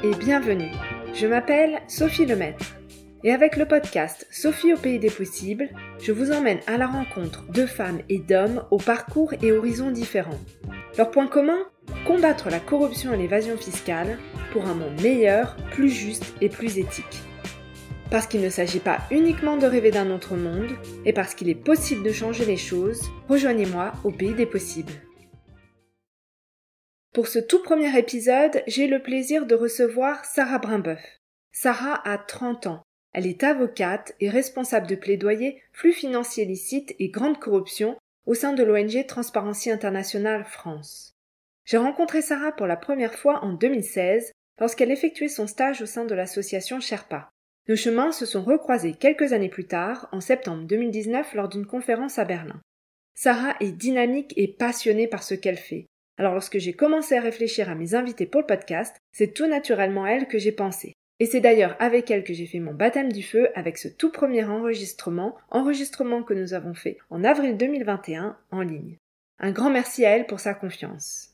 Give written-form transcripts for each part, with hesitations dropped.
et bienvenue. Je m'appelle Sophie Lemaître et avec le podcast Sophie au pays des possibles, je vous emmène à la rencontre de femmes et d'hommes aux parcours et horizons différents. Leur point commun ? Combattre la corruption et l'évasion fiscale pour un monde meilleur, plus juste et plus éthique. Parce qu'il ne s'agit pas uniquement de rêver d'un autre monde, et parce qu'il est possible de changer les choses, rejoignez-moi au pays des possibles. Pour ce tout premier épisode, j'ai le plaisir de recevoir Sarah Brimboeuf. Sarah a 30 ans. Elle est avocate et responsable de plaidoyer flux financiers licites et grande corruption au sein de l'ONG Transparency International France. J'ai rencontré Sarah pour la première fois en 2016 lorsqu'elle effectuait son stage au sein de l'association Sherpa. Nos chemins se sont recroisés quelques années plus tard, en septembre 2019, lors d'une conférence à Berlin. Sarah est dynamique et passionnée par ce qu'elle fait. Alors lorsque j'ai commencé à réfléchir à mes invités pour le podcast, c'est tout naturellement elle que j'ai pensé. Et c'est d'ailleurs avec elle que j'ai fait mon baptême du feu avec ce tout premier enregistrement que nous avons fait en avril 2021 en ligne. Un grand merci à elle pour sa confiance.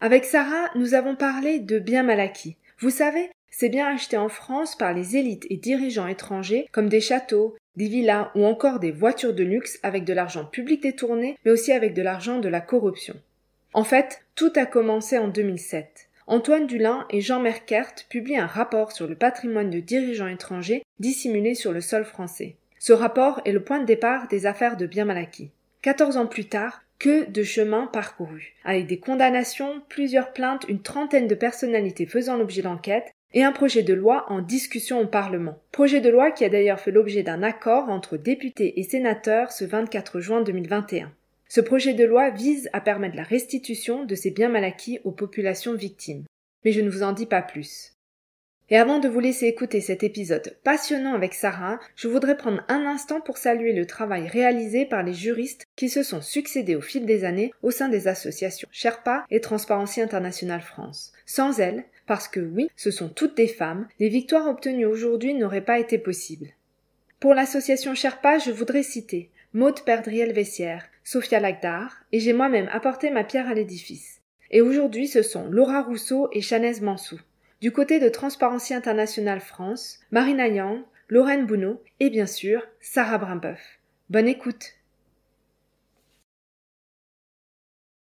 Avec Sarah, nous avons parlé de biens mal acquis. Vous savez, c'est bien acheté en France par les élites et dirigeants étrangers comme des châteaux, des villas ou encore des voitures de luxe avec de l'argent public détourné, mais aussi avec de l'argent de la corruption. En fait, tout a commencé en 2007. Antoine Dulin et Jean Merkert publient un rapport sur le patrimoine de dirigeants étrangers dissimulés sur le sol français. Ce rapport est le point de départ des affaires de biens mal acquis. 14 ans plus tard, que de chemin parcouru, avec des condamnations, plusieurs plaintes, une trentaine de personnalités faisant l'objet d'enquêtes, et un projet de loi en discussion au Parlement. Projet de loi qui a d'ailleurs fait l'objet d'un accord entre députés et sénateurs ce 24 juin 2021. Ce projet de loi vise à permettre la restitution de ces biens mal acquis aux populations victimes. Mais je ne vous en dis pas plus. Et avant de vous laisser écouter cet épisode passionnant avec Sarah, je voudrais prendre un instant pour saluer le travail réalisé par les juristes qui se sont succédés au fil des années au sein des associations Sherpa et Transparency International France. Sans elles, parce que oui, ce sont toutes des femmes, les victoires obtenues aujourd'hui n'auraient pas été possibles. Pour l'association Sherpa, je voudrais citer Maude Perdriel-Vessière, Sophia Lagdar, et j'ai moi-même apporté ma pierre à l'édifice. Et aujourd'hui, ce sont Laura Rousseau et Chanez Mansou. Du côté de Transparency International France, Marina Yang, Lorraine Bounot et bien sûr, Sarah Brimboeuf. Bonne écoute.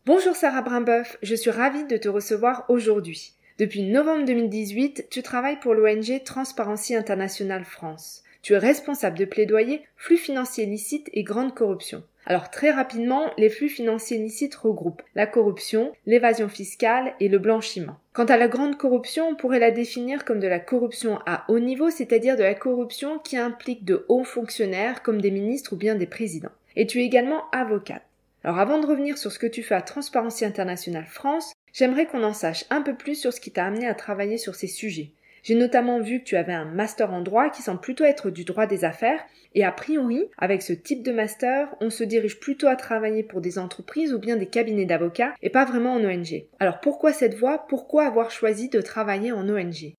Bonjour Sarah Brimboeuf, je suis ravie de te recevoir aujourd'hui. Depuis novembre 2018, tu travailles pour l'ONG Transparency International France. Tu es responsable de plaidoyer, flux financiers licites et grande corruption. Alors très rapidement, les flux financiers licites regroupent la corruption, l'évasion fiscale et le blanchiment. Quant à la grande corruption, on pourrait la définir comme de la corruption à haut niveau, c'est-à-dire de la corruption qui implique de hauts fonctionnaires comme des ministres ou bien des présidents. Et tu es également avocate. Alors avant de revenir sur ce que tu fais à Transparency International France, j'aimerais qu'on en sache un peu plus sur ce qui t'a amené à travailler sur ces sujets. J'ai notamment vu que tu avais un master en droit qui semble plutôt être du droit des affaires et a priori, avec ce type de master, on se dirige plutôt à travailler pour des entreprises ou bien des cabinets d'avocats et pas vraiment en ONG. Alors pourquoi cette voie ? Pourquoi avoir choisi de travailler en ONG ?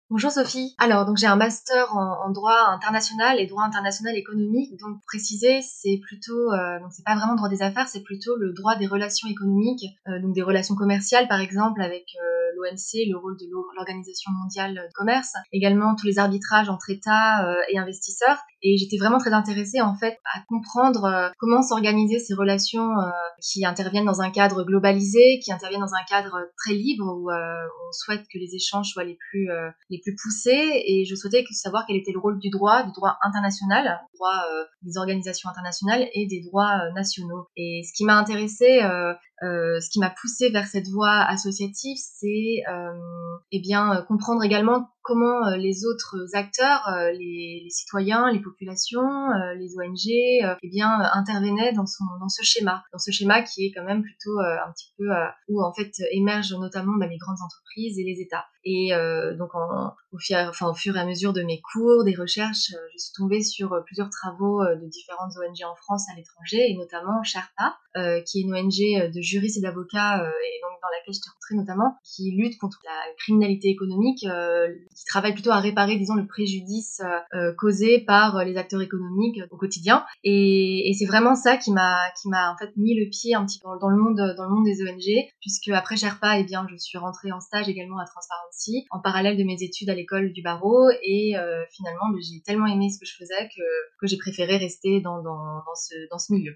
Bonjour Sophie. Alors donc j'ai un master en droit international et droit international économique. Donc préciser, c'est plutôt donc c'est pas vraiment droit des affaires, c'est plutôt le droit des relations économiques, donc des relations commerciales par exemple avec l'OMC, le rôle de l'Organisation mondiale du commerce, également tous les arbitrages entre États et investisseurs. Et j'étais vraiment très intéressée en fait à comprendre comment s'organiser ces relations qui interviennent dans un cadre globalisé, qui interviennent dans un cadre très libre où on souhaite que les échanges soient les plus poussés. Et je souhaitais savoir quel était le rôle du droit international, du droit des organisations internationales et des droits nationaux. Et ce qui m'a intéressée, ce qui m'a poussée vers cette voie associative, c'est comprendre également comment les autres acteurs, les citoyens, les populations, les ONG, intervenaient dans ce schéma qui est quand même plutôt un petit peu où en fait émergent notamment les grandes entreprises et les États. Et donc au fur et à mesure de mes cours, des recherches, je suis tombée sur plusieurs travaux de différentes ONG en France à l'étranger et notamment Sherpa, qui est une ONG de juristes et d'avocats et donc dans laquelle j'étais rentrée notamment, qui lutte contre la criminalité économique qui travaille plutôt à réparer, disons, le préjudice causé par les acteurs économiques au quotidien. Et c'est vraiment ça qui m'a en fait mis le pied un petit peu dans le monde des ONG, puisque après Sherpa, je suis rentrée en stage également à Transparency en parallèle de mes études à l'école du barreau, et finalement j'ai tellement aimé ce que je faisais que j'ai préféré rester dans ce milieu.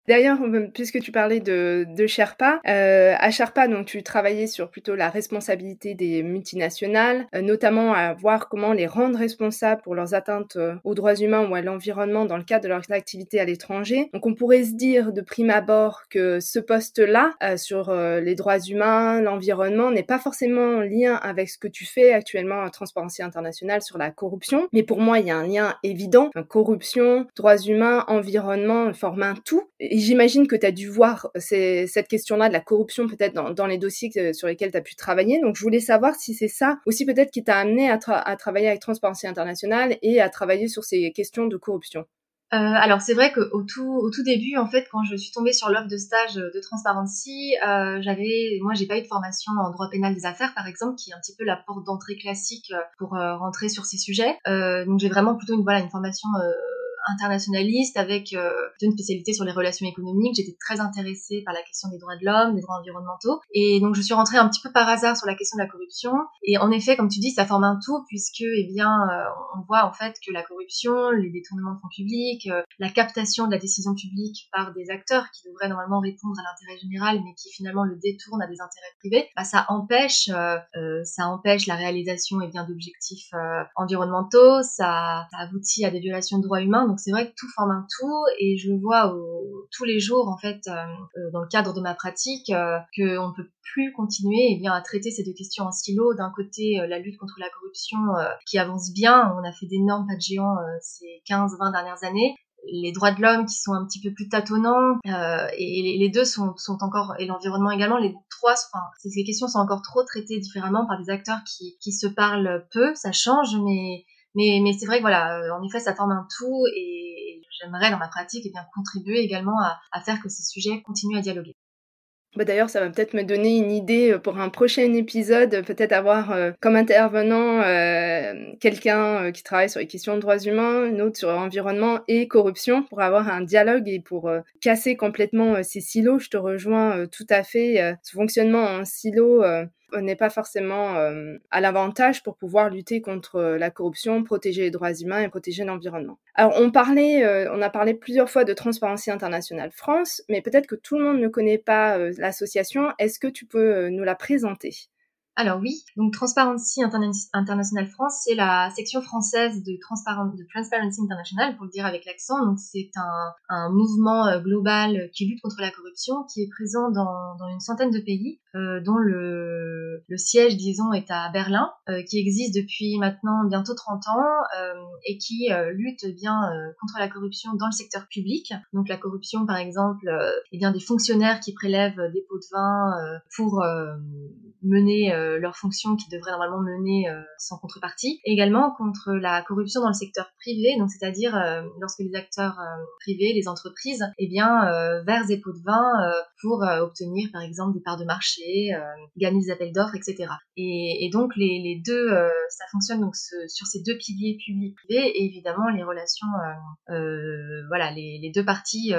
D'ailleurs, puisque tu parlais de Sherpa, à Sherpa, donc tu travaillais sur plutôt la responsabilité des multinationales, notamment à voir comment les rendre responsables pour leurs atteintes aux droits humains ou à l'environnement dans le cadre de leurs activités à l'étranger. Donc on pourrait se dire de prime abord que ce poste-là, sur les droits humains, l'environnement, n'est pas forcément en lien avec ce que tu fais actuellement à Transparency International sur la corruption. Mais pour moi, il y a un lien évident. Corruption, droits humains, environnement forment un tout. Et j'imagine que tu as dû voir cette question-là de la corruption peut-être dans les dossiers sur lesquels tu as pu travailler. Donc, je voulais savoir si c'est ça aussi peut-être qui t'a amené à travailler avec Transparency International et à travailler sur ces questions de corruption. Alors c'est vrai qu'au tout début, en fait, quand je suis tombée sur l'offre de stage de Transparency, moi j'ai pas eu de formation en droit pénal des affaires, par exemple, qui est un petit peu la porte d'entrée classique pour rentrer sur ces sujets. Donc j'ai vraiment plutôt une formation internationaliste avec une spécialité sur les relations économiques. J'étais très intéressée par la question des droits de l'homme, des droits environnementaux, et donc je suis rentrée un petit peu par hasard sur la question de la corruption. Et en effet, comme tu dis, ça forme un tout, puisque on voit en fait que la corruption, les détournements de fonds publics, la captation de la décision publique par des acteurs qui devraient normalement répondre à l'intérêt général, mais qui finalement le détournent à des intérêts privés, ça empêche la réalisation d'objectifs environnementaux, ça aboutit à des violations de droits humains. Donc c'est vrai que tout forme un tout, et je le vois tous les jours en fait dans le cadre de ma pratique qu'on ne peut plus continuer à traiter ces deux questions en silo. D'un côté, la lutte contre la corruption qui avance bien, on a fait d'énormes pas de géant ces 15-20 dernières années. Les droits de l'homme qui sont un petit peu plus tâtonnants, et les deux sont encore, et l'environnement également, les trois, ces questions sont encore trop traitées différemment par des acteurs qui se parlent peu. Ça change, mais c'est vrai que en effet, ça forme un tout, et j'aimerais dans ma pratique contribuer également à faire que ces sujets continuent à dialoguer. D'ailleurs, ça va peut-être me donner une idée pour un prochain épisode, peut-être avoir comme intervenant quelqu'un qui travaille sur les questions de droits humains, une autre sur environnement et corruption, pour avoir un dialogue et pour casser complètement ces silos. Je te rejoins tout à fait. Ce fonctionnement en silo n'est pas forcément à l'avantage pour pouvoir lutter contre la corruption, protéger les droits humains et protéger l'environnement. Alors, on a parlé plusieurs fois de Transparency International France, mais peut-être que tout le monde ne connaît pas l'association. Est-ce que tu peux nous la présenter ? Alors oui, donc Transparency International France, c'est la section française de Transparency International, pour le dire avec l'accent. Donc c'est un mouvement global qui lutte contre la corruption, qui est présent dans une centaine de pays, dont le siège, disons, est à Berlin, qui existe depuis maintenant bientôt 30 ans, et qui lutte contre la corruption dans le secteur public. Donc la corruption, par exemple, des fonctionnaires qui prélèvent des pots de vin pour mener leurs fonctions qu'ils devraient normalement mener sans contrepartie. Et également contre la corruption dans le secteur privé, donc c'est-à-dire lorsque les acteurs privés, les entreprises, versent des pots de vin pour obtenir par exemple des parts de marché, gagner des appels d'offres, etc. Et donc les deux, ça fonctionne donc sur ces deux piliers public-privé, et évidemment les relations, les deux parties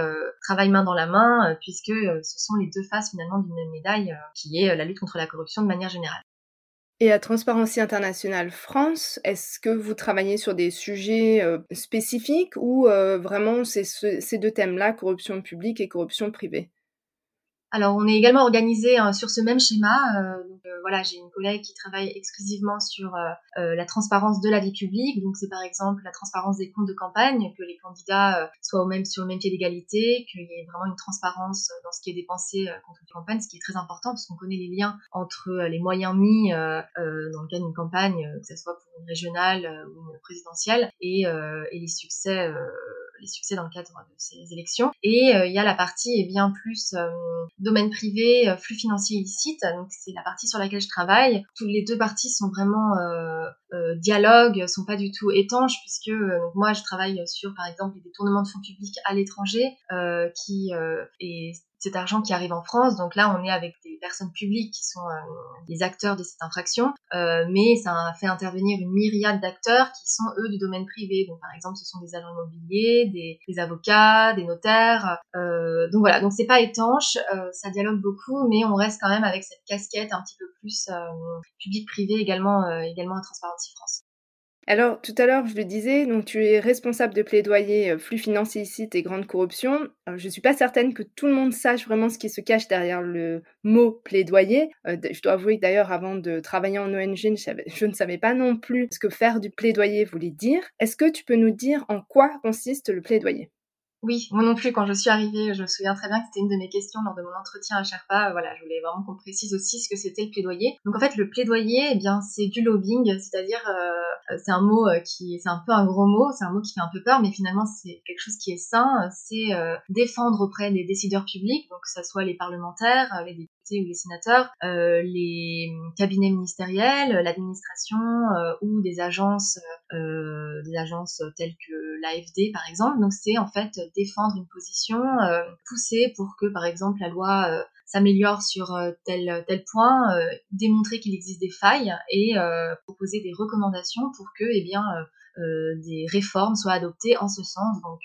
travaillent main dans la main, puisque ce sont les deux faces finalement d'une même médaille, qui est la lutte contre la corruption de manière générale. Et à Transparency International France, est-ce que vous travaillez sur des sujets spécifiques ou vraiment c'est ces deux thèmes-là, corruption publique et corruption privée ? Alors, on est également organisé sur ce même schéma. J'ai une collègue qui travaille exclusivement sur la transparence de la vie publique. Donc, c'est par exemple la transparence des comptes de campagne, que les candidats soient sur le même pied d'égalité, qu'il y ait vraiment une transparence dans ce qui est dépensé contre les campagnes, ce qui est très important parce qu'on connaît les liens entre les moyens mis dans le cadre d'une campagne, que ce soit pour une régionale ou une présidentielle, et les succès dans le cadre de ces élections. Et il y a la partie plus domaine privé, flux financiers illicites. Donc c'est la partie sur laquelle je travaille. Toutes les deux parties sont vraiment dialogues, sont pas du tout étanches, puisque moi je travaille sur par exemple les détournements de fonds publics à l'étranger, qui est cet argent qui arrive en France. Donc là, on est avec des personnes publiques qui sont les acteurs de cette infraction, mais ça a fait intervenir une myriade d'acteurs qui sont, eux, du domaine privé. Donc par exemple, ce sont des agents immobiliers, des avocats, des notaires. Donc voilà, donc c'est pas étanche, ça dialogue beaucoup, mais on reste quand même avec cette casquette un petit peu plus public-privé également à Transparency France. Alors, tout à l'heure, je le disais, donc tu es responsable de plaidoyer flux financiers illicites et grande corruption. Je ne suis pas certaine que tout le monde sache vraiment ce qui se cache derrière le mot plaidoyer. Je dois avouer que d'ailleurs, avant de travailler en ONG, je ne savais pas non plus ce que faire du plaidoyer voulait dire. Est-ce que tu peux nous dire en quoi consiste le plaidoyer ? Oui, moi non plus, quand je suis arrivée, je me souviens très bien que c'était une de mes questions lors de mon entretien à Sherpa. Voilà, je voulais vraiment qu'on précise aussi ce que c'était le plaidoyer. Donc en fait, le plaidoyer, eh bien, c'est du lobbying, c'est-à-dire, c'est un mot c'est un peu un gros mot, c'est un mot qui fait un peu peur, mais finalement, c'est quelque chose qui est sain. C'est défendre auprès des décideurs publics, donc que ce soit les parlementaires, les députés ou les sénateurs, les cabinets ministériels, l'administration ou des agences telles que l'AFD par exemple. Donc c'est en fait défendre une position, pousser pour que par exemple la loi s'améliore sur tel point, démontrer qu'il existe des failles et proposer des recommandations pour que des réformes soient adoptées en ce sens. Donc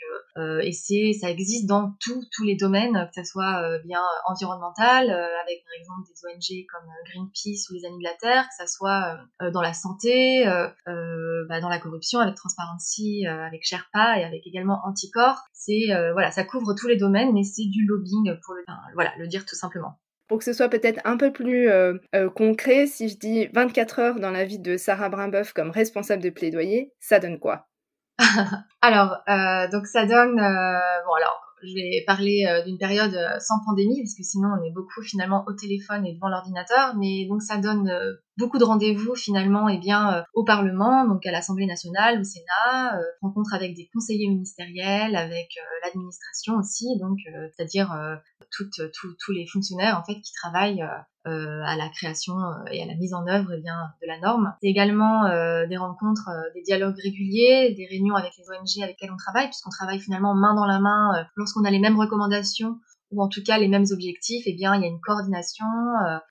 et ça existe dans tous les domaines, que ce soit bien environnemental, avec par exemple des ONG comme Greenpeace ou les Amis de la Terre, que ce soit dans la santé, dans la corruption avec Transparency, avec Sherpa et avec également Anticor. C'est voilà, ça couvre tous les domaines, mais c'est du lobbying pour le dire tout simplement. Pour que ce soit peut-être un peu plus concret, si je dis 24 heures dans la vie de Sarah Brimboeuf comme responsable de plaidoyer, ça donne quoi ? Alors, donc ça donne... je vais parler d'une période sans pandémie, parce que sinon on est beaucoup finalement au téléphone et devant l'ordinateur, mais donc ça donne beaucoup de rendez-vous finalement au Parlement, donc à l'Assemblée nationale, au Sénat, rencontres avec des conseillers ministériels, avec l'administration aussi, donc c'est-à-dire tous les fonctionnaires en fait qui travaillent à la création et à la mise en œuvre de la norme. C'est également des rencontres, des dialogues réguliers, des réunions avec les ONG avec lesquelles on travaille, puisqu'on travaille finalement main dans la main lorsqu'on a les mêmes recommandations ou en tout cas les mêmes objectifs. Eh bien, il y a une coordination,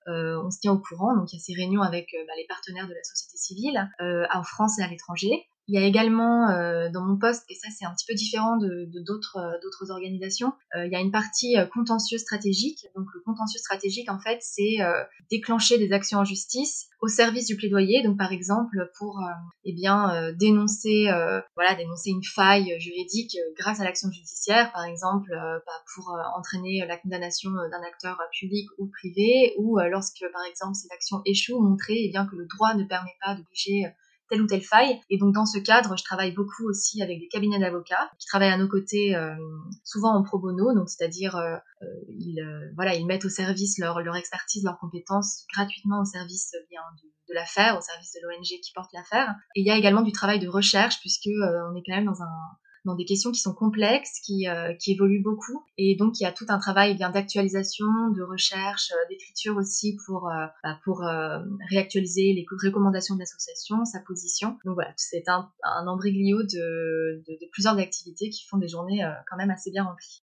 on se tient au courant, donc il y a ces réunions avec les partenaires de la société civile en France et à l'étranger. Il y a également dans mon poste, et ça c'est un petit peu différent de d'autres organisations, il y a une partie contentieux stratégique. Donc le contentieux stratégique en fait c'est déclencher des actions en justice au service du plaidoyer. Donc par exemple pour dénoncer une faille juridique grâce à l'action judiciaire, par exemple pour entraîner la condamnation d'un acteur public ou privé, ou lorsque par exemple cette action échoue, montrer que le droit ne permet pas d'obliger telle ou telle faille. Et donc dans ce cadre, je travaille beaucoup aussi avec des cabinets d'avocats qui travaillent à nos côtés, souvent en pro bono, donc c'est-à-dire ils mettent au service leur expertise, leurs compétences gratuitement au service de l'affaire, au service de l'ONG qui porte l'affaire. Et il y a également du travail de recherche, puisque on est quand même dans des questions qui sont complexes, qui évoluent beaucoup, et donc il y a tout un travail d'actualisation, de recherche, d'écriture aussi pour réactualiser les recommandations de l'association, sa position. Donc voilà, c'est un embriglio de plusieurs activités qui font des journées quand même assez bien remplies.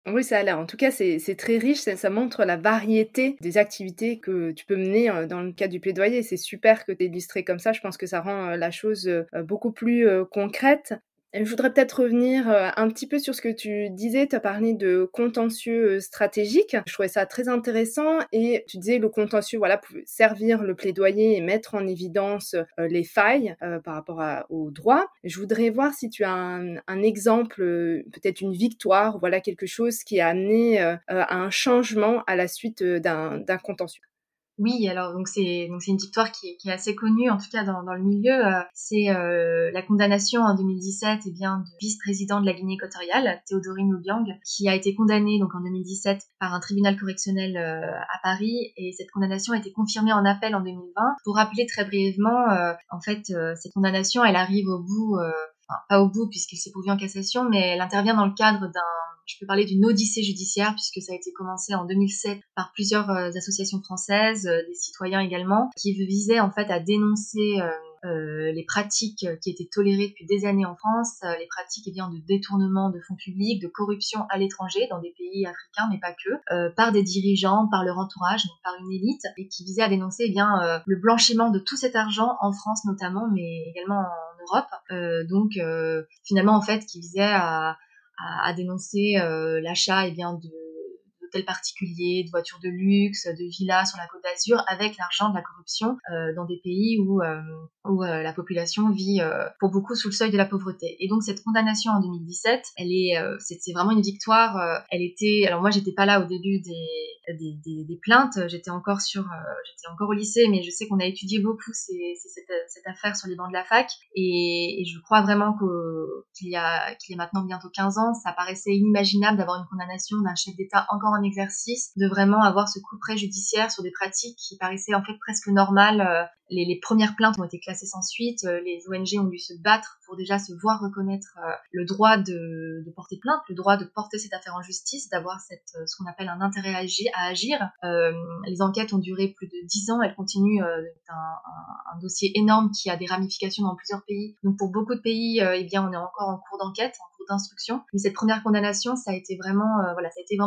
Oui, ça a l'air. En tout cas, c'est très riche, ça montre la variété des activités que tu peux mener dans le cadre du plaidoyer. C'est super que tu aies illustré comme ça, je pense que ça rend la chose beaucoup plus concrète. Je voudrais peut-être revenir un petit peu sur ce que tu disais. Tu as parlé de contentieux stratégique. Je trouvais ça très intéressant, et tu disais le contentieux pouvait servir le plaidoyer et mettre en évidence les failles par rapport au droit. Je voudrais voir si tu as un exemple, peut-être une victoire, quelque chose qui a amené à un changement à la suite d'un contentieux. Oui, alors donc c'est une victoire qui est assez connue, en tout cas dans le milieu. C'est la condamnation en 2017 du vice-président de la Guinée équatoriale, Théodorine Obiang, qui a été condamné donc en 2017 par un tribunal correctionnel à Paris, et cette condamnation a été confirmée en appel en 2020. Pour rappeler très brièvement, cette condamnation, elle arrive au bout enfin, pas au bout puisqu'il s'est pourvu en cassation, mais elle intervient dans le cadre je peux parler d'une odyssée judiciaire puisque ça a été commencé en 2007 par plusieurs associations françaises, des citoyens également, qui visaient en fait à dénoncer les pratiques qui étaient tolérées depuis des années en France, les pratiques de détournement de fonds publics, de corruption à l'étranger, dans des pays africains, mais pas que, par des dirigeants, par leur entourage, donc par une élite, et qui visaient à dénoncer le blanchiment de tout cet argent en France notamment, mais également en Europe. Finalement, en fait, qui visait à dénoncer l'achat d'hôtels particuliers, de voitures de luxe, de villas sur la Côte d'Azur avec l'argent de la corruption dans des pays où la population vit pour beaucoup sous le seuil de la pauvreté. Et donc cette condamnation en 2017, c'est vraiment une victoire. Alors moi j'étais pas là au début des plaintes, j'étais encore au lycée, mais je sais qu'on a étudié beaucoup cette affaire sur les bancs de la fac et je crois vraiment qu'il y a maintenant bientôt 15 ans, ça paraissait inimaginable d'avoir une condamnation d'un chef d'État encore en exercice, de vraiment avoir ce couperet judiciaire sur des pratiques qui paraissaient en fait presque normales. Les premières plaintes ont été classées sans suite, les ONG ont dû se battre pour déjà se voir reconnaître le droit de porter plainte, le droit de porter cette affaire en justice, d'avoir ce qu'on appelle un intérêt à agir. Les enquêtes ont duré plus de 10 ans, elles continuent, un dossier énorme qui a des ramifications dans plusieurs pays. Donc pour beaucoup de pays, on est encore en cours d'enquête, en cours d'instruction. Mais cette première condamnation, ça a été vraiment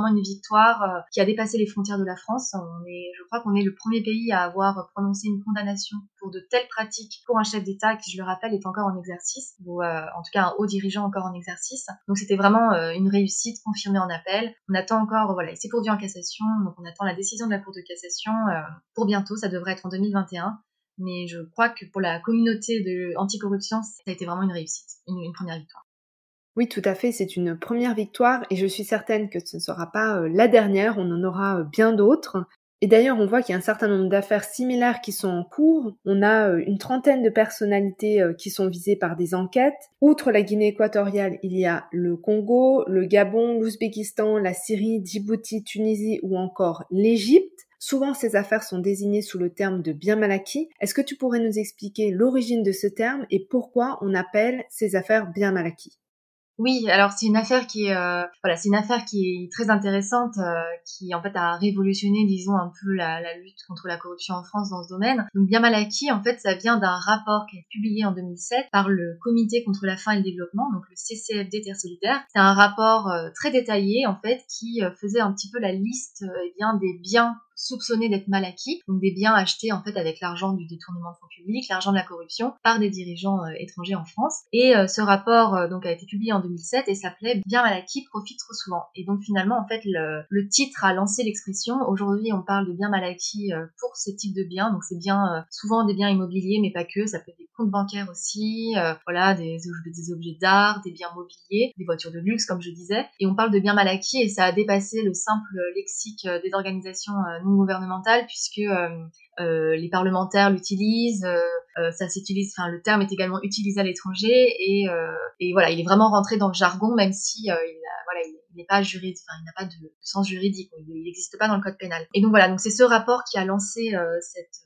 une victoire qui a dépassé les frontières de la France. Je crois qu'on est le premier pays à avoir prononcé une condamnation pour de telles pratiques pour un chef d'État qui, je le rappelle, est encore en exercice, ou en tout cas un haut dirigeant encore en exercice. Donc c'était vraiment une réussite confirmée en appel. On attend encore, il s'est pourvu en cassation, donc on attend la décision de la Cour de cassation pour bientôt, ça devrait être en 2021. Mais je crois que pour la communauté anticorruption, ça a été vraiment une réussite, une première victoire. Oui, tout à fait, c'est une première victoire et je suis certaine que ce ne sera pas la dernière, on en aura bien d'autres. Et d'ailleurs, on voit qu'il y a un certain nombre d'affaires similaires qui sont en cours. On a une trentaine de personnalités qui sont visées par des enquêtes. Outre la Guinée équatoriale, il y a le Congo, le Gabon, l'Ouzbékistan, la Syrie, Djibouti, Tunisie ou encore l'Égypte. Souvent, ces affaires sont désignées sous le terme de bien mal acquis. Est-ce que tu pourrais nous expliquer l'origine de ce terme et pourquoi on appelle ces affaires bien mal acquis ? Oui, alors c'est une affaire qui est très intéressante, qui en fait a révolutionné, disons, un peu la lutte contre la corruption en France dans ce domaine. Donc bien mal acquis, en fait, ça vient d'un rapport qui est publié en 2007 par le Comité contre la faim et le développement, donc le CCFD Terre Solidaire. C'est un rapport très détaillé, en fait, qui faisait un petit peu la liste des biens soupçonnés d'être mal acquis, donc des biens achetés en fait avec l'argent du détournement de fonds publics, l'argent de la corruption par des dirigeants étrangers en France. Et ce rapport a été publié en 2007 et s'appelait Bien mal acquis profite trop souvent. Et donc finalement en fait le titre a lancé l'expression. Aujourd'hui on parle de bien mal acquis pour ce type de biens. Donc c'est bien souvent des biens immobiliers mais pas que, ça peut être des comptes bancaires aussi, des objets d'art, des biens mobiliers, des voitures de luxe comme je disais. Et on parle de bien mal acquis et ça a dépassé le simple lexique des organisations non gouvernementales puisque les parlementaires l'utilisent, ça s'utilise, le terme est également utilisé à l'étranger et voilà, il est vraiment rentré dans le jargon même si il n'est pas juridique, il n'a pas de sens juridique, il n'existe pas dans le code pénal. Et donc voilà, donc c'est ce rapport qui a lancé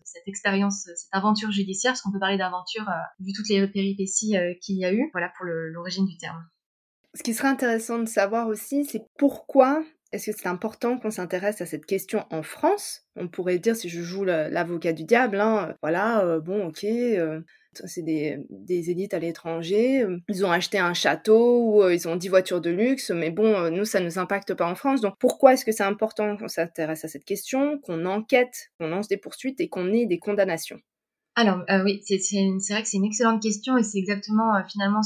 cette expérience, cette aventure judiciaire, parce qu'on peut parler d'aventure vu toutes les péripéties qu'il y a eu, voilà pour l'origine du terme. Ce qui serait intéressant de savoir aussi, c'est pourquoi est-ce que c'est important qu'on s'intéresse à cette question en France ? On pourrait dire, si je joue l'avocat du diable, c'est des élites à l'étranger, ils ont acheté un château ou ils ont 10 voitures de luxe, mais nous, ça ne nous impacte pas en France. Donc pourquoi est-ce que c'est important qu'on s'intéresse à cette question, qu'on enquête, qu'on lance des poursuites et qu'on ait des condamnations ? Alors oui, c'est vrai que c'est une excellente question et c'est exactement finalement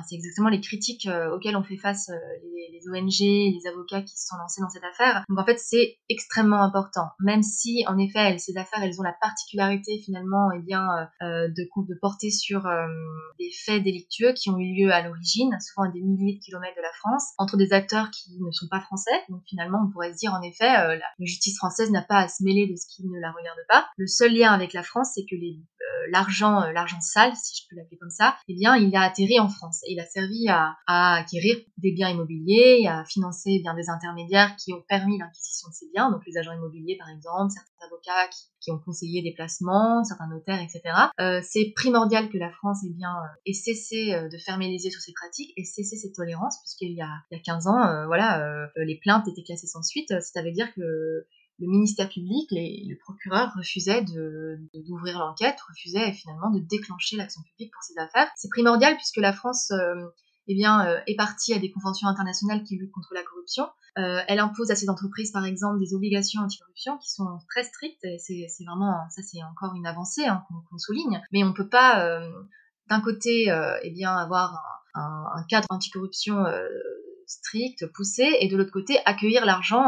c'est exactement les critiques auxquelles ont fait face les ONG, les avocats qui se sont lancés dans cette affaire. Donc en fait, c'est extrêmement important, même si en effet ces affaires elles ont la particularité finalement de porter sur des faits délictueux qui ont eu lieu à l'origine, souvent à des milliers de kilomètres de la France, entre des acteurs qui ne sont pas français. Donc finalement, on pourrait se dire en effet, la justice française n'a pas à se mêler de ce qui ne la regarde pas. Le seul seul lien avec la France, c'est que l'argent sale, si je peux l'appeler comme ça, eh bien, il a atterri en France et il a servi à acquérir des biens immobiliers, à financer bien des intermédiaires qui ont permis l'acquisition de ces biens, donc les agents immobiliers par exemple, certains avocats qui ont conseillé des placements, certains notaires, etc. C'est primordial que la France ait cessé de fermer les yeux sur ces pratiques et cessé cette tolérance, puisqu'il y a 15 ans, les plaintes étaient classées sans suite. Ça veut dire que le ministère public, le procureur refusait d'ouvrir l'enquête, refusait finalement de déclencher l'action publique pour ces affaires. C'est primordial puisque la France est partie à des conventions internationales qui luttent contre la corruption. Elle impose à ses entreprises, par exemple, des obligations anticorruption qui sont très strictes. Et c'est vraiment, ça c'est encore une avancée qu'on souligne. Mais on peut pas, d'un côté, avoir un cadre anticorruption strict, poussé, et de l'autre côté accueillir l'argent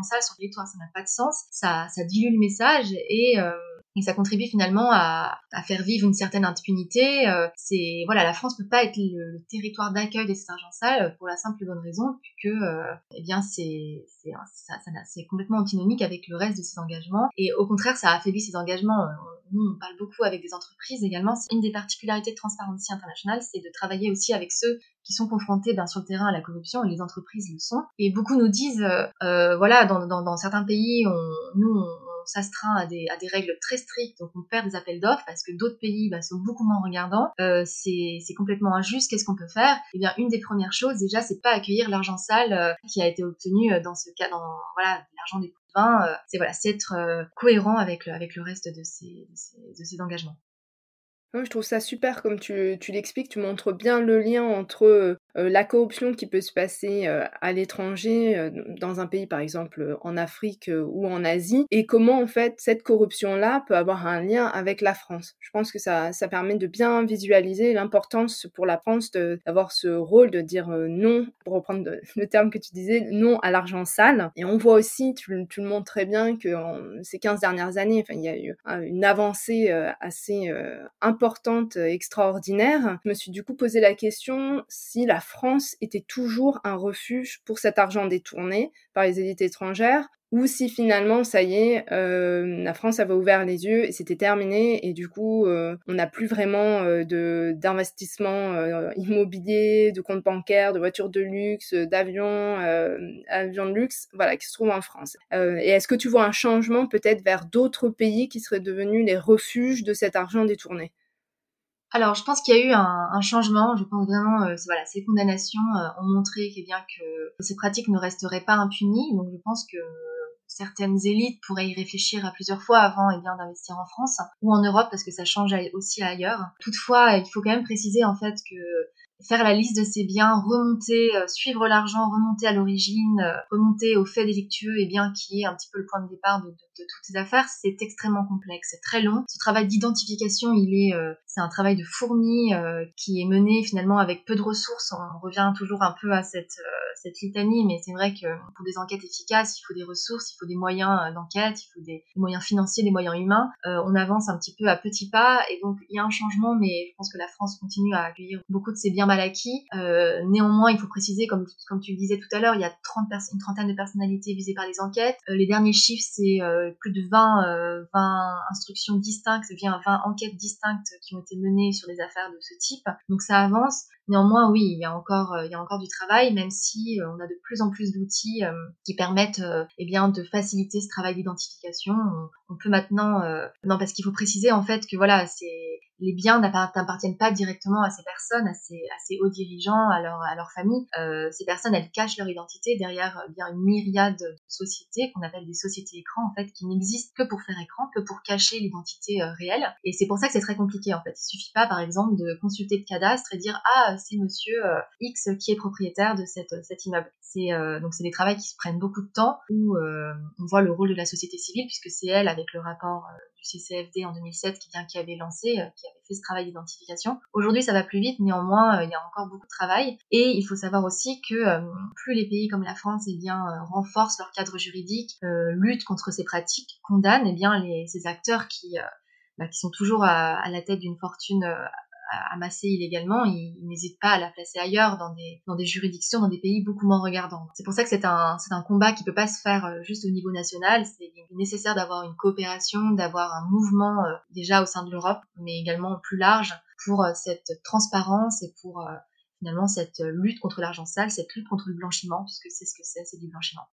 sale sur le territoire. Ça n'a pas de sens, ça dilue le message et ça contribue finalement à faire vivre une certaine impunité. La France peut pas être le territoire d'accueil de cet argent sale pour la simple et bonne raison que c'est complètement antinomique avec le reste de ses engagements et au contraire ça affaiblit ses engagements. Nous on parle beaucoup avec des entreprises également. C'est une des particularités de Transparency International, c'est de travailler aussi avec ceux qui sont confrontés sur le terrain à la corruption, et les entreprises le sont. Et beaucoup nous disent, dans certains pays, on s'astreint à des règles très strictes, donc on perd des appels d'offres parce que d'autres pays sont beaucoup moins regardants. C'est complètement injuste. Qu'est-ce qu'on peut faire? Eh bien, une des premières choses, déjà, c'est pas accueillir l'argent sale qui a été obtenu dans ce cas, l'argent des pots de vin. C'est être cohérent avec le reste de ces engagements. Ouais, je trouve ça super comme tu l'expliques, tu montres bien le lien entre, la corruption qui peut se passer, à l'étranger, dans un pays par exemple, en Afrique, ou en Asie et comment en fait cette corruption-là peut avoir un lien avec la France. Je pense que ça permet de bien visualiser l'importance pour la France d'avoir ce rôle de dire, non, pour reprendre le terme que tu disais, non à l'argent sale et on voit aussi, tu le montres très bien qu'en ces 15 dernières années, il y a eu une avancée, assez, importante, extraordinaire. Je me suis du coup posé la question si la France était toujours un refuge pour cet argent détourné par les élites étrangères ou si finalement, ça y est, la France avait ouvert les yeux et c'était terminé et du coup, on n'a plus vraiment d'investissement immobilier, de comptes bancaires, de voitures de luxe, d'avions, avions de luxe, voilà, qui se trouvent en France. Et est-ce que tu vois un changement peut-être vers d'autres pays qui seraient devenus les refuges de cet argent détourné? Alors, je pense qu'il y a eu un changement. Je pense vraiment, ces condamnations ont montré que ces pratiques ne resteraient pas impunies. Donc, je pense que certaines élites pourraient y réfléchir à plusieurs fois avant d'investir en France ou en Europe parce que ça change aussi ailleurs. Toutefois, il faut quand même préciser en fait que faire la liste de ces biens, remonter, suivre l'argent, remonter à l'origine, remonter aux faits délictueux, qui est un petit peu le point de départ de toutes ces affaires, c'est extrêmement complexe, c'est très long. Ce travail d'identification, c'est un travail de fourmi qui est mené finalement avec peu de ressources. On revient toujours un peu à cette litanie, mais c'est vrai que pour des enquêtes efficaces, il faut des ressources, il faut des moyens d'enquête, il faut des moyens financiers, des moyens humains. On avance un petit peu à petits pas, et donc il y a un changement, mais je pense que la France continue à accueillir beaucoup de ces biens mal acquis. Néanmoins, il faut préciser, comme tu le disais tout à l'heure, il y a une trentaine de personnalités visées par les enquêtes. Les derniers chiffres, c'est plus de 20 instructions distinctes, 20 enquêtes distinctes qui ont été menées sur des affaires de ce type. Donc ça avance. Néanmoins, oui, il y a encore du travail, même si on a de plus en plus d'outils qui permettent de faciliter ce travail d'identification. On peut maintenant, non, parce qu'il faut préciser en fait que les biens n'appartiennent pas directement à ces personnes, à ces hauts dirigeants, à leur famille. Ces personnes, elles cachent leur identité derrière une myriade de sociétés qu'on appelle des sociétés écrans, en fait, qui n'existent que pour faire écran, que pour cacher l'identité réelle. Et c'est pour ça que c'est très compliqué, en fait. Il suffit pas, par exemple, de consulter le cadastre et dire « Ah, c'est monsieur X qui est propriétaire de cet immeuble ». Donc c'est des travaux qui se prennent beaucoup de temps, où on voit le rôle de la société civile, puisque c'est elle, avec le rapport du CCFD en 2007 qui avait lancé, qui avait fait ce travail d'identification. Aujourd'hui, ça va plus vite, néanmoins, il y a encore beaucoup de travail. Et il faut savoir aussi que plus les pays comme la France renforcent leur cadre juridique, luttent contre ces pratiques, condamnent ces acteurs qui sont toujours à la tête d'une fortune amassée illégalement, ils n'hésitent pas à la placer ailleurs, dans des juridictions, dans des pays beaucoup moins regardants. C'est pour ça que c'est un combat qui peut pas se faire juste au niveau national. C'est nécessaire d'avoir une coopération, d'avoir un mouvement déjà au sein de l'Europe, mais également plus large pour cette transparence et pour finalement cette lutte contre l'argent sale, cette lutte contre le blanchiment, puisque c'est ce que c'est du blanchiment.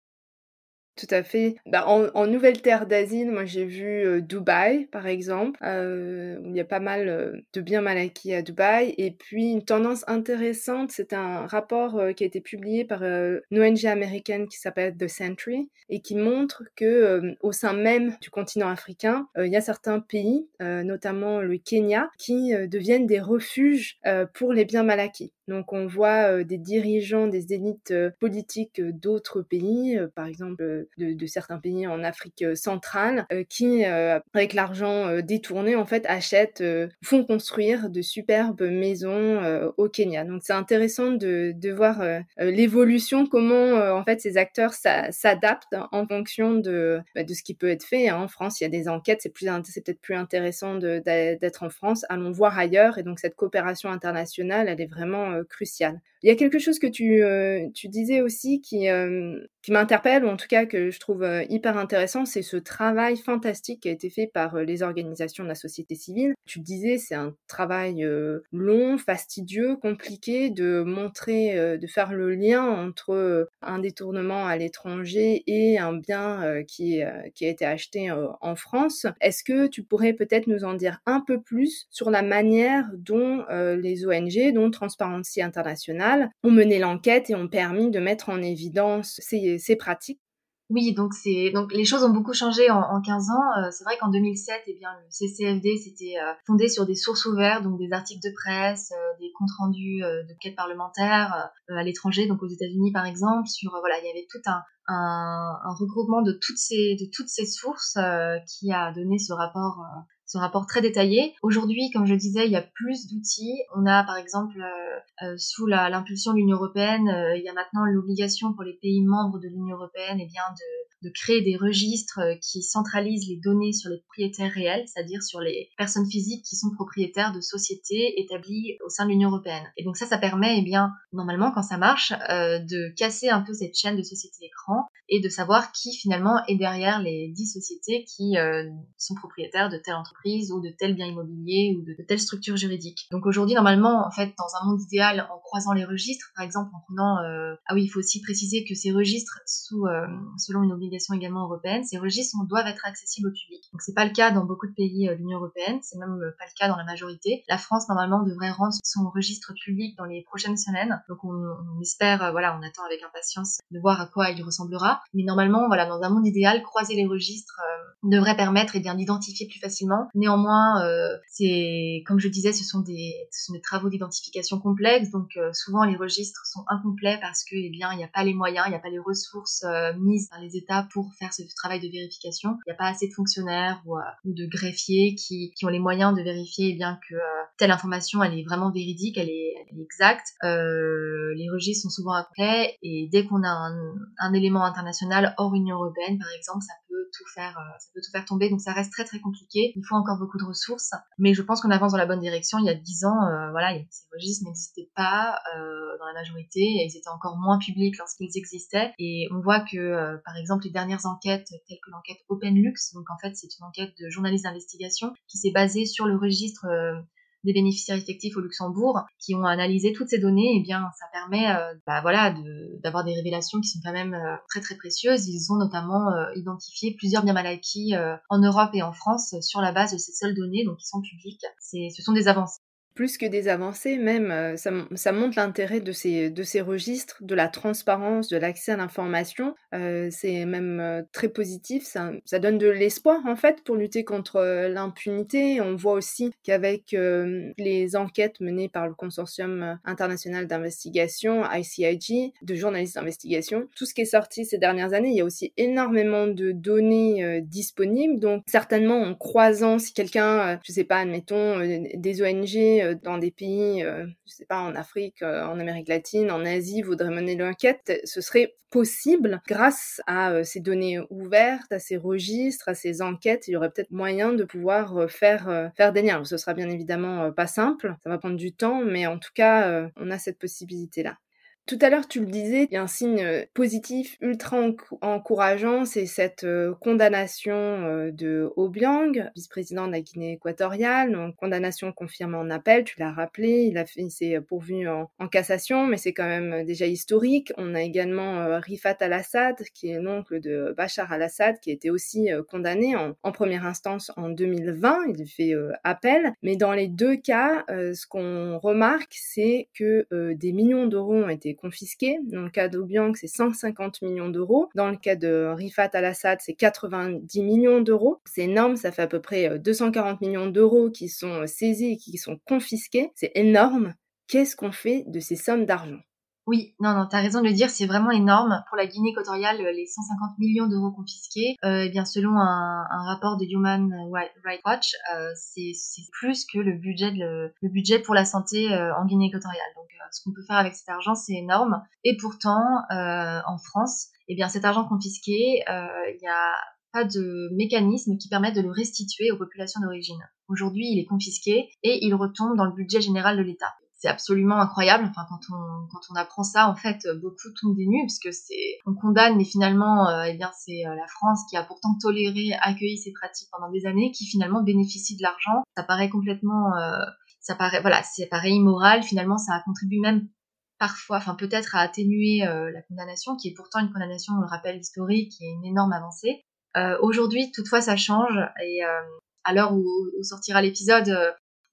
Tout à fait. En nouvelle terre d'asile, moi j'ai vu Dubaï, par exemple, où il y a pas mal de biens mal acquis à Dubaï. Et puis une tendance intéressante, c'est un rapport qui a été publié par une ONG américaine qui s'appelle The Sentry et qui montre que au sein même du continent africain, il y a certains pays, notamment le Kenya, qui deviennent des refuges pour les biens mal acquis. Donc on voit des dirigeants, des élites politiques d'autres pays, par exemple de certains pays en Afrique centrale, qui, avec l'argent détourné, en fait, font construire de superbes maisons au Kenya. Donc c'est intéressant de voir l'évolution, comment en fait ces acteurs s'adaptent en fonction de ce qui peut être fait. En France, il y a des enquêtes, c'est peut-être plus intéressant d'être en France. Allons voir ailleurs. Et donc cette coopération internationale, elle est vraiment cruciale. Il y a quelque chose que tu disais aussi qui m'interpelle, ou en tout cas que je trouve hyper intéressant, c'est ce travail fantastique qui a été fait par les organisations de la société civile. Tu disais, c'est un travail long, fastidieux, compliqué de montrer, de faire le lien entre un détournement à l'étranger et un bien qui a été acheté en France. Est-ce que tu pourrais peut-être nous en dire un peu plus sur la manière dont les ONG, dont Transparency International, ont mené l'enquête et ont permis de mettre en évidence ces pratiques? Oui, donc les choses ont beaucoup changé en 15 ans. C'est vrai qu'en 2007, eh bien le CCFD s'était fondé sur des sources ouvertes, donc des articles de presse, des comptes rendus de quêtes parlementaires à l'étranger, donc aux États-Unis par exemple. Il y avait tout un regroupement de toutes ces sources qui a donné ce rapport très détaillé. Aujourd'hui, comme je disais, il y a plus d'outils. On a par exemple sous l'impulsion de l'Union européenne, il y a maintenant l'obligation pour les pays membres de l'Union européenne de créer des registres qui centralisent les données sur les propriétaires réels, c'est-à-dire sur les personnes physiques qui sont propriétaires de sociétés établies au sein de l'Union européenne. Et donc ça permet, normalement, quand ça marche, de casser un peu cette chaîne de sociétés écrans et de savoir qui finalement est derrière les 10 sociétés qui sont propriétaires de telle entreprise ou de tel bien immobilier ou de telle structure juridique. Donc aujourd'hui, normalement, en fait, dans un monde idéal, en croisant les registres, par exemple, en prenant... il faut aussi préciser que ces registres, selon une obligation également européenne, ces registres doivent être accessibles au public. Donc c'est pas le cas dans beaucoup de pays de l'Union européenne, c'est même pas le cas dans la majorité. La France, normalement, devrait rendre son registre public dans les prochaines semaines. Donc on espère, on attend avec impatience de voir à quoi il ressemblera. Mais normalement, dans un monde idéal, croiser les registres devrait permettre d'identifier plus facilement. Néanmoins, comme je disais, ce sont des travaux d'identification complexes, donc souvent les registres sont incomplets parce que il n'y a pas les moyens, il n'y a pas les ressources mises par les États pour faire ce travail de vérification. Il n'y a pas assez de fonctionnaires ou de greffiers qui ont les moyens de vérifier que telle information elle est vraiment véridique, elle est exacte. Les registres sont souvent incomplets et dès qu'on a un élément international hors Union européenne, par exemple, ça peut tout faire tomber. Donc ça reste très très compliqué. Il faut encore beaucoup de ressources, mais je pense qu'on avance dans la bonne direction. Il y a 10 ans, ces registres n'existaient pas dans la majorité et ils étaient encore moins publics lorsqu'ils existaient. Et on voit que, par exemple, les dernières enquêtes, telles que l'enquête OpenLux, donc en fait c'est une enquête de journalistes d'investigation qui s'est basée sur le registre des bénéficiaires effectifs au Luxembourg, qui ont analysé toutes ces données, ça permet d'avoir des révélations qui sont quand même très très précieuses. Ils ont notamment identifié plusieurs biens mal acquis en Europe et en France sur la base de ces seules données, donc qui sont publiques. Ce sont des avancées. Plus que des avancées, même, ça montre l'intérêt de ces registres, de la transparence, de l'accès à l'information. C'est même très positif, ça donne de l'espoir, en fait, pour lutter contre l'impunité. On voit aussi qu'avec les enquêtes menées par le Consortium international d'investigation, ICIG, de journalistes d'investigation, tout ce qui est sorti ces dernières années, il y a aussi énormément de données disponibles. Donc, certainement, en croisant, si quelqu'un, admettons, des ONG dans des pays, je sais pas, en Afrique, en Amérique latine, en Asie, voudraient mener l'enquête, ce serait possible grâce à ces données ouvertes, à ces registres, à ces enquêtes. Il y aurait peut-être moyen de pouvoir faire des liens. Alors, ce sera bien évidemment pas simple, ça va prendre du temps, mais en tout cas, on a cette possibilité-là. Tout à l'heure, tu le disais, il y a un signe positif ultra encourageant, c'est cette condamnation de Obiang, vice-président de la Guinée équatoriale, donc condamnation confirmée en appel, tu l'as rappelé, il s'est pourvu en cassation, mais c'est quand même déjà historique. On a également Rifat al-Assad, qui est l'oncle de Bachar al-Assad, qui a été aussi condamné en première instance en 2020, il fait appel, mais dans les deux cas, ce qu'on remarque, c'est que des millions d'euros ont été confisqués. Dans le cas d'Obiang, c'est 150 millions d'euros. Dans le cas de Rifat al-Assad, c'est 90 millions d'euros. C'est énorme, ça fait à peu près 240 millions d'euros qui sont saisis et qui sont confisqués. C'est énorme. Qu'est-ce qu'on fait de ces sommes d'argent ? Oui, non, t'as raison de le dire, c'est vraiment énorme. Pour la Guinée équatoriale, les 150 millions d'euros confisqués, eh bien, selon un rapport de Human Rights Watch, c'est plus que le budget pour la santé en Guinée équatoriale. Donc, ce qu'on peut faire avec cet argent, c'est énorme. Et pourtant, en France, eh bien, cet argent confisqué, il y a pas de mécanisme qui permette de le restituer aux populations d'origine. Aujourd'hui, il est confisqué et il retombe dans le budget général de l'État. C'est absolument incroyable. Enfin, quand on apprend ça, en fait, beaucoup tombent des nues, puisque on condamne, mais finalement, eh bien, c'est la France qui a pourtant toléré, accueilli ces pratiques pendant des années, qui finalement bénéficie de l'argent. Ça paraît complètement, ça paraît immoral. Finalement, ça contribue même parfois, enfin peut-être à atténuer la condamnation, qui est pourtant une condamnation, on le rappelle, historique, qui est une énorme avancée. Aujourd'hui, toutefois, ça change, et à l'heure où sortira l'épisode,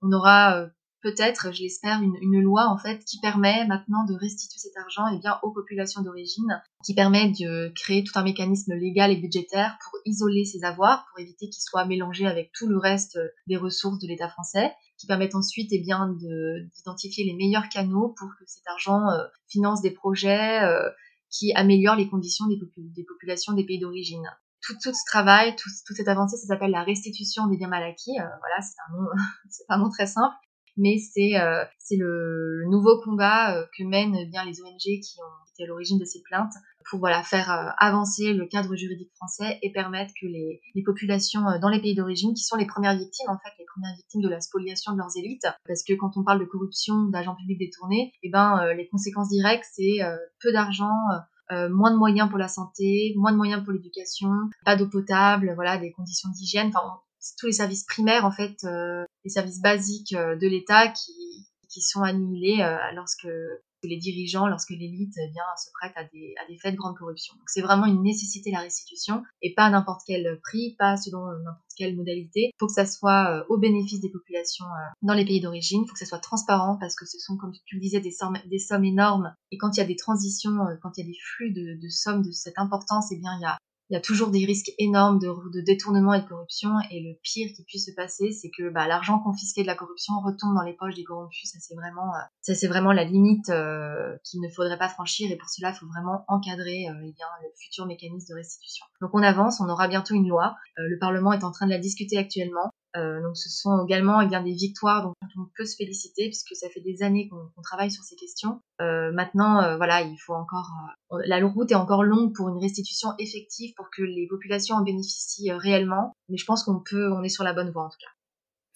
on aura peut-être, je l'espère, une loi en fait qui permet maintenant de restituer cet argent bien aux populations d'origine, qui permet de créer tout un mécanisme légal et budgétaire pour isoler ces avoirs, pour éviter qu'ils soient mélangés avec tout le reste des ressources de l'État français, qui permettent ensuite bien d'identifier les meilleurs canaux pour que cet argent finance des projets qui améliorent les conditions des populations des pays d'origine. Tout ce travail, toute cette avancée, ça s'appelle la restitution des biens mal acquis. Voilà, c'est un nom très simple, mais c'est le nouveau combat que mènent bien les ONG qui ont été à l'origine de ces plaintes pour faire avancer le cadre juridique français et permettre que les populations dans les pays d'origine, qui sont les premières victimes, en fait, les premières victimes de la spoliation de leurs élites, parce que quand on parle de corruption, d'agents publics détournés, les conséquences directes, c'est peu d'argent, moins de moyens pour la santé, moins de moyens pour l'éducation, pas d'eau potable, voilà, des conditions d'hygiène, c'est tous les services primaires, en fait, les services basiques de l'État qui sont annihilés lorsque les dirigeants, lorsque l'élite se prête à des faits de grande corruption. Donc c'est vraiment une nécessité, la restitution, et pas à n'importe quel prix, pas selon n'importe quelle modalité. Il faut que ça soit au bénéfice des populations dans les pays d'origine, il faut que ça soit transparent, parce que ce sont, comme tu le disais, des sommes énormes, et quand il y a des transitions, quand il y a des flux de sommes de cette importance, il y a toujours des risques énormes de détournement et de corruption, et le pire qui puisse se passer, c'est que l'argent confisqué de la corruption retombe dans les poches des corrompus. Ça c'est vraiment la limite qu'il ne faudrait pas franchir, et pour cela il faut vraiment encadrer le futur mécanisme de restitution. Donc on avance, on aura bientôt une loi, le Parlement est en train de la discuter actuellement. Donc ce sont également des victoires dont on peut se féliciter, puisque ça fait des années qu'on travaille sur ces questions. Maintenant, il faut encore la route est encore longue pour une restitution effective, pour que les populations en bénéficient réellement, mais je pense on est sur la bonne voie en tout cas.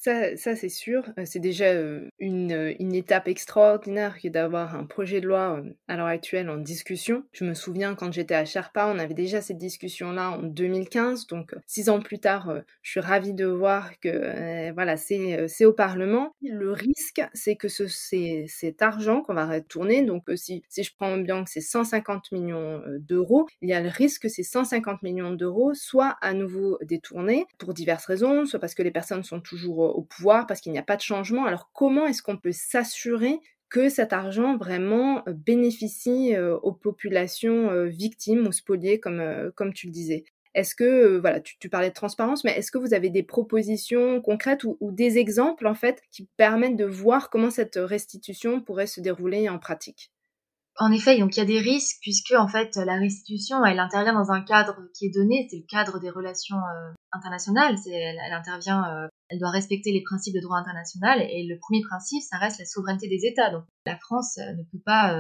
Ça c'est sûr. C'est déjà une étape extraordinaire que d'avoir un projet de loi à l'heure actuelle en discussion. Je me souviens, quand j'étais à Sherpa, on avait déjà cette discussion-là en 2015, donc 6 ans plus tard, je suis ravie de voir que c'est au Parlement. Le risque, c'est que cet argent qu'on va retourner, donc si je prends bien que c'est 150 millions d'euros, il y a le risque que ces 150 millions d'euros soient à nouveau détournés pour diverses raisons, soit parce que les personnes sont toujours au pouvoir, parce qu'il n'y a pas de changement. Alors comment est-ce qu'on peut s'assurer que cet argent vraiment bénéficie aux populations victimes ou spoliées, comme tu le disais? Est-ce que, tu parlais de transparence, mais est-ce que vous avez des propositions concrètes ou des exemples en fait qui permettent de voir comment cette restitution pourrait se dérouler en pratique? En effet, donc il y a des risques puisque en fait la restitution, elle intervient dans un cadre qui est donné, c'est le cadre des relations internationales. Elle intervient, elle doit respecter les principes de droit international et le premier principe, ça reste la souveraineté des États. Donc la France ne peut pas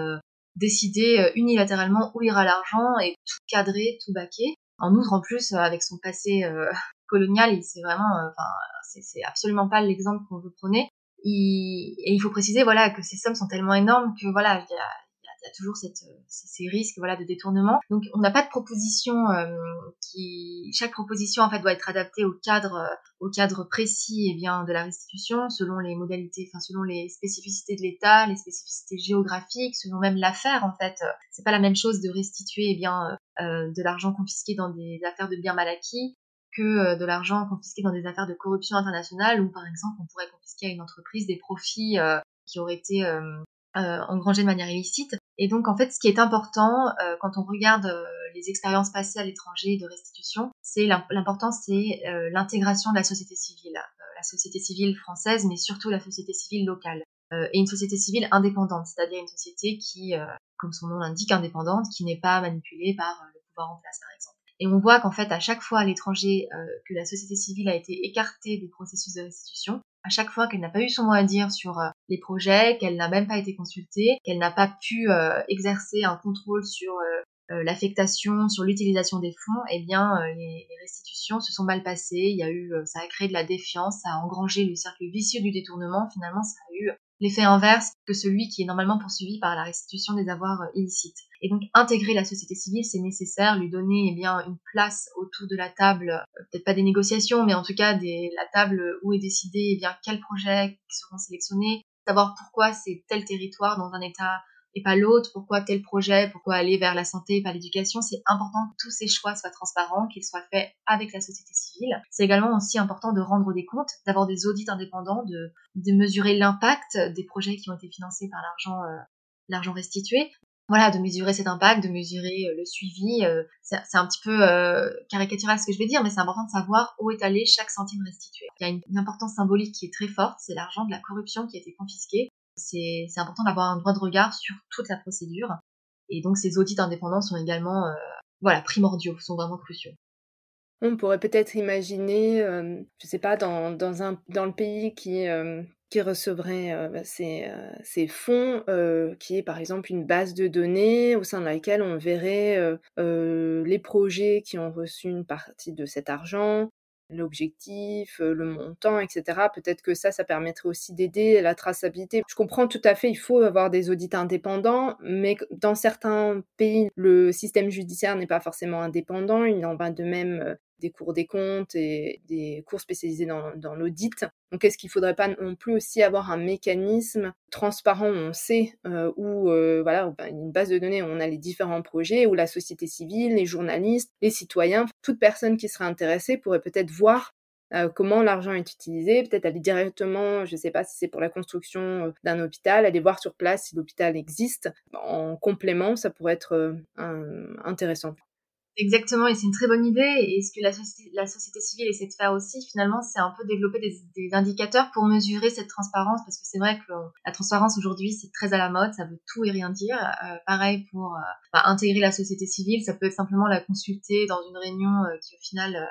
décider unilatéralement où ira l'argent et tout cadrer, tout baquer. En outre, en plus, avec son passé colonial, c'est vraiment, c'est absolument pas l'exemple qu'on veut prôner. Et il faut préciser voilà que ces sommes sont tellement énormes que voilà il y a toujours ces risques voilà de détournement. Donc on n'a pas de proposition chaque proposition en fait doit être adaptée au cadre précis et bien de la restitution selon les modalités, enfin selon les spécificités de l'État, les spécificités géographiques, selon même l'affaire en fait. C'est pas la même chose de restituer eh bien de l'argent confisqué dans des affaires de biens mal acquis que de l'argent confisqué dans des affaires de corruption internationale où par exemple on pourrait confisquer à une entreprise des profits qui auraient été engrangés de manière illicite. Et donc en fait ce qui est important quand on regarde les expériences passées à l'étranger de restitution, c'est l'important c'est l'intégration de la société civile française mais surtout la société civile locale et une société civile indépendante, c'est-à-dire une société qui comme son nom l'indique indépendante, qui n'est pas manipulée par le pouvoir en place par exemple. Et on voit qu'en fait, à chaque fois à l'étranger que la société civile a été écartée des processus de restitution, à chaque fois qu'elle n'a pas eu son mot à dire sur les projets, qu'elle n'a même pas été consultée, qu'elle n'a pas pu exercer un contrôle sur l'affectation, sur l'utilisation des fonds, eh bien les restitutions se sont mal passées. Il y a eu, ça a créé de la défiance, ça a engrangé le cercle vicieux du détournement. Finalement, ça a eu l'effet inverse que celui qui est normalement poursuivi par la restitution des avoirs illicites. Et donc intégrer la société civile, c'est nécessaire, lui donner eh bien une place autour de la table, peut-être pas des négociations, mais en tout cas la table où est décidé eh bien quels projets seront sélectionnés, savoir pourquoi c'est tel territoire dans un état et pas l'autre, pourquoi tel projet, pourquoi aller vers la santé et pas l'éducation. C'est important que tous ces choix soient transparents, qu'ils soient faits avec la société civile. C'est également aussi important de rendre des comptes, d'avoir des audits indépendants, de mesurer l'impact des projets qui ont été financés par l'argent restitué. Voilà, de mesurer cet impact, de mesurer le suivi. C'est un petit peu caricatural ce que je vais dire, mais c'est important de savoir où est allé chaque centime restitué. Il y a une importance symbolique qui est très forte, c'est l'argent de la corruption qui a été confisqué. C'est important d'avoir un droit de regard sur toute la procédure. Et donc ces audits indépendants sont également primordiaux, sont vraiment cruciaux. On pourrait peut-être imaginer, je sais pas, dans le pays qui recevrait ces fonds, qui est par exemple une base de données au sein de laquelle on verrait les projets qui ont reçu une partie de cet argent, l'objectif, le montant, etc. Peut-être que ça permettrait aussi d'aider la traçabilité. Je comprends tout à fait, il faut avoir des audits indépendants, mais dans certains pays, le système judiciaire n'est pas forcément indépendant. Il en va de même des cours des comptes et des cours spécialisés dans l'audit. Donc, est-ce qu'il ne faudrait pas non plus aussi avoir un mécanisme transparent où on sait une base de données où on a les différents projets, où la société civile, les journalistes, les citoyens, toute personne qui serait intéressée pourrait peut-être voir comment l'argent est utilisé, peut-être aller directement, je ne sais pas si c'est pour la construction d'un hôpital, aller voir sur place si l'hôpital existe. En complément, ça pourrait être intéressant. Exactement, et c'est une très bonne idée. Et ce que la société civile essaie de faire aussi, finalement, c'est un peu développer des indicateurs pour mesurer cette transparence, parce que c'est vrai que la transparence aujourd'hui, c'est très à la mode, ça veut tout et rien dire. Pareil pour intégrer la société civile, ça peut être simplement la consulter dans une réunion qui, au final,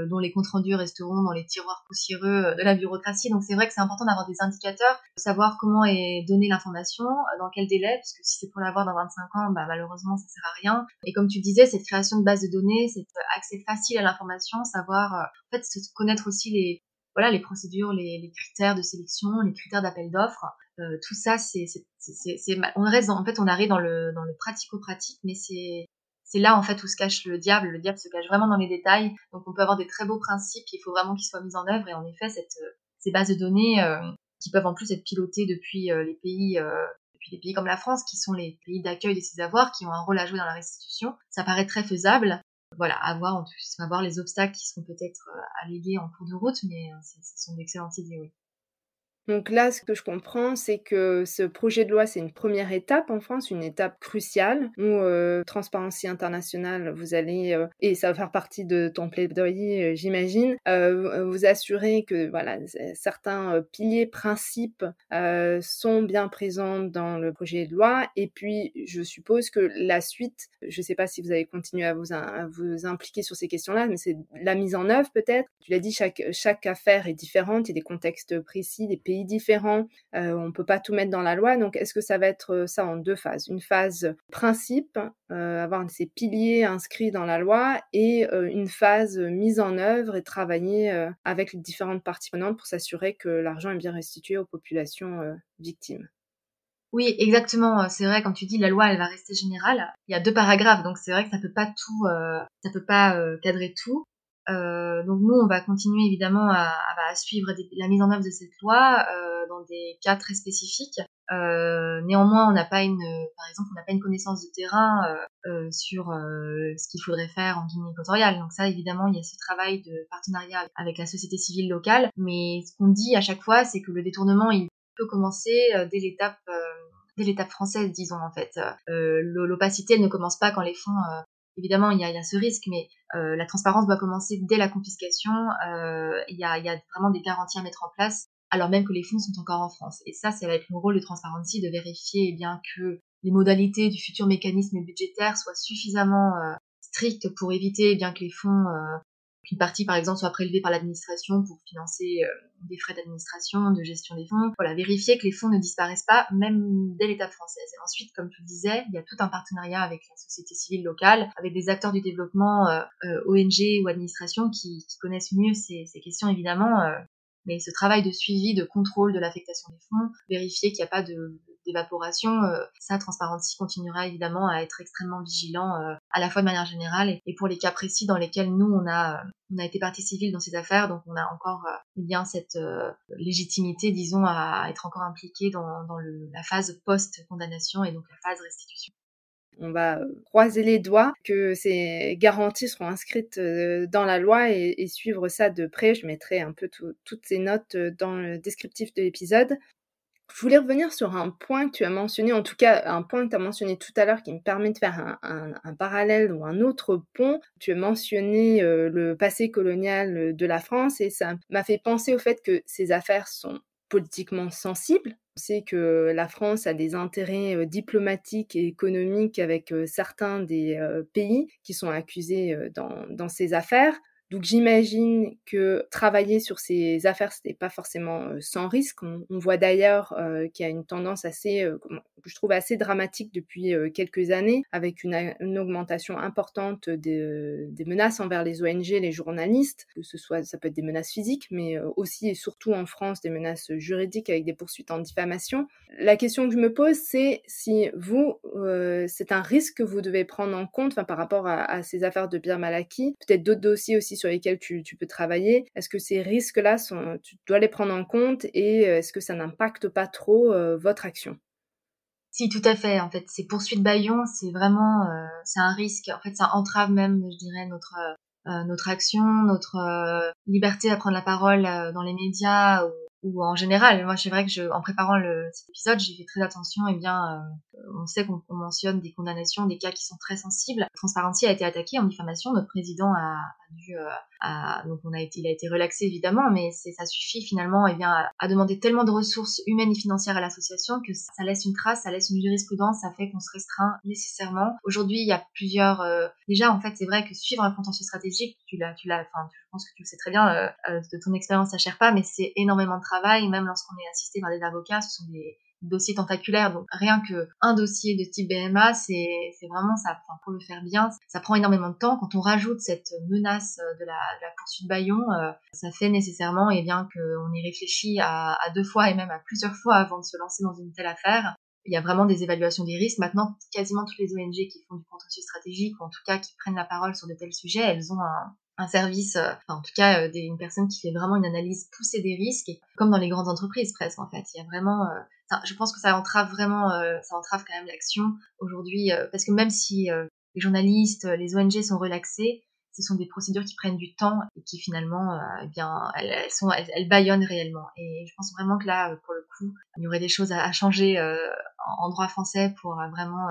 dont les comptes rendus resteront dans les tiroirs poussiéreux de la bureaucratie. Donc c'est vrai que c'est important d'avoir des indicateurs, de savoir comment est donnée l'information, dans quel délai, parce que si c'est pour l'avoir dans 25 ans, malheureusement, ça sert à rien. Et comme tu disais, cette création de base de données, cet accès facile à l'information, savoir en fait connaître aussi les procédures, les critères de sélection, les critères d'appel d'offres, tout ça on reste en fait on arrive dans le pratico-pratique, mais c'est là en fait où se cache le diable. Le diable se cache vraiment dans les détails. Donc on peut avoir des très beaux principes, il faut vraiment qu'ils soient mis en œuvre. Et en effet, ces bases de données qui peuvent en plus être pilotées depuis des pays comme la France, qui sont les pays d'accueil de ces avoirs, qui ont un rôle à jouer dans la restitution. Ça paraît très faisable. Voilà, à voir les obstacles qui seront peut-être allégués en cours de route, mais ce sont d'excellentes idées, oui. Donc là, ce que je comprends, c'est que ce projet de loi, c'est une première étape en France, une étape cruciale où Transparency International, vous allez, et ça va faire partie de ton plaidoyer, j'imagine, vous assurer que voilà, certains piliers, principes sont bien présents dans le projet de loi. Et puis, je suppose que la suite, je ne sais pas si vous allez continuer à vous impliquer sur ces questions-là, mais c'est la mise en œuvre peut-être. Tu l'as dit, chaque affaire est différente, il y a des contextes précis, des pays différents, on peut pas tout mettre dans la loi. Donc est-ce que ça va être ça en 2 phases? Une phase principe, avoir ces piliers inscrits dans la loi, et une phase mise en œuvre et travailler avec les différentes parties prenantes pour s'assurer que l'argent est bien restitué aux populations victimes. Oui, exactement. C'est vrai, comme tu dis, la loi, elle va rester générale. Il y a 2 paragraphes, donc c'est vrai que ça peut pas tout, ça peut pas cadrer tout. Donc nous, on va continuer évidemment à suivre la mise en œuvre de cette loi dans des cas très spécifiques. Néanmoins, par exemple, on n'a pas une connaissance de terrain sur ce qu'il faudrait faire en Guinée équatoriale. Donc ça, évidemment, il y a ce travail de partenariat avec la société civile locale. Mais ce qu'on dit à chaque fois, c'est que le détournement, il peut commencer dès l'étape française, disons en fait. L'opacité, elle ne commence pas quand les fonds évidemment, il y a ce risque, mais la transparence doit commencer dès la confiscation. Il y a vraiment des garanties à mettre en place, alors même que les fonds sont encore en France. Et ça va être le rôle de Transparency, de vérifier bien que les modalités du futur mécanisme budgétaire soient suffisamment strictes pour éviter bien que les fonds qu'une partie, par exemple, soit prélevée par l'administration pour financer des frais d'administration, de gestion des fonds. Voilà, vérifier que les fonds ne disparaissent pas, même dès l'étape française. Et ensuite, comme tu le disais, il y a tout un partenariat avec la société civile locale, avec des acteurs du développement, ONG ou administration qui connaissent mieux ces questions, évidemment. Mais ce travail de suivi, de contrôle de l'affectation des fonds, vérifier qu'il n'y a pas d'évaporation, ça, Transparency continuera évidemment à être extrêmement vigilant, à la fois de manière générale et pour les cas précis dans lesquels nous, on a été partie civile dans ces affaires, donc on a encore bien cette légitimité, disons, à être encore impliqué dans la phase post-condamnation et donc la phase restitution. On va croiser les doigts que ces garanties seront inscrites dans la loi, et suivre ça de près. Je mettrai un peu toutes ces notes dans le descriptif de l'épisode. Je voulais revenir sur un point que tu as mentionné, en tout cas un point que tu as mentionné tout à l'heure qui me permet de faire un parallèle ou un autre pont. Tu as mentionné le passé colonial de la France, et ça m'a fait penser au fait que ces affaires sont politiquement sensibles. On sait que la France a des intérêts diplomatiques et économiques avec certains des pays qui sont accusés dans ces affaires. Donc j'imagine que travailler sur ces affaires, c'était pas forcément sans risque. On voit d'ailleurs qu'il y a une tendance que je trouve assez dramatique depuis quelques années, avec une augmentation importante des menaces envers les ONG, les journalistes, que ce soit, ça peut être des menaces physiques, mais aussi et surtout en France, des menaces juridiques avec des poursuites en diffamation. La question que je me pose, c'est si c'est un risque que vous devez prendre en compte, par rapport à ces affaires de Birr Malaki, peut-être d'autres dossiers aussi sur lesquels tu peux travailler. Est-ce que ces risques-là, tu dois les prendre en compte, et est-ce que ça n'impacte pas trop votre action? Si, tout à fait. En fait, ces poursuites bâillons, c'est vraiment, c'est un risque. En fait, ça entrave même, je dirais, notre action, notre liberté à prendre la parole dans les médias ou en général. Moi, c'est vrai que en préparant cet épisode, j'ai fait très attention. Et bien, on sait qu'on mentionne des condamnations, des cas qui sont très sensibles. Transparency a été attaqué en diffamation. Notre président a dû donc il a été relaxé évidemment, mais ça suffit finalement à demander tellement de ressources humaines et financières à l'association que ça laisse une trace, ça laisse une jurisprudence, ça fait qu'on se restreint nécessairement. Aujourd'hui, il y a plusieurs déjà en fait, c'est vrai que suivre un contentieux stratégique, enfin, je pense que tu le sais très bien de ton expérience à Sherpa, mais c'est énormément de travail, même lorsqu'on est assisté par des avocats, ce sont des dossiers tentaculaires, donc rien que un dossier de type BMA, c'est vraiment ça, enfin, pour le faire bien, ça prend énormément de temps. Quand on rajoute cette menace de la poursuite bâillon, ça fait nécessairement bien qu'on y réfléchit à 2 fois et même à plusieurs fois avant de se lancer dans une telle affaire. Il y a vraiment des évaluations des risques. Maintenant, quasiment toutes les ONG qui font du contentieux stratégique, ou en tout cas qui prennent la parole sur de tels sujets, elles ont un service, en tout cas une personne qui fait vraiment une analyse poussée des risques, comme dans les grandes entreprises presque en fait. Il y a vraiment je pense que ça entrave vraiment, ça entrave quand même l'action aujourd'hui, parce que même si les journalistes, les ONG sont relaxés, ce sont des procédures qui prennent du temps et qui finalement, elles bâillonnent réellement. Et je pense vraiment que là, pour le coup, il y aurait des choses à changer en droit français pour vraiment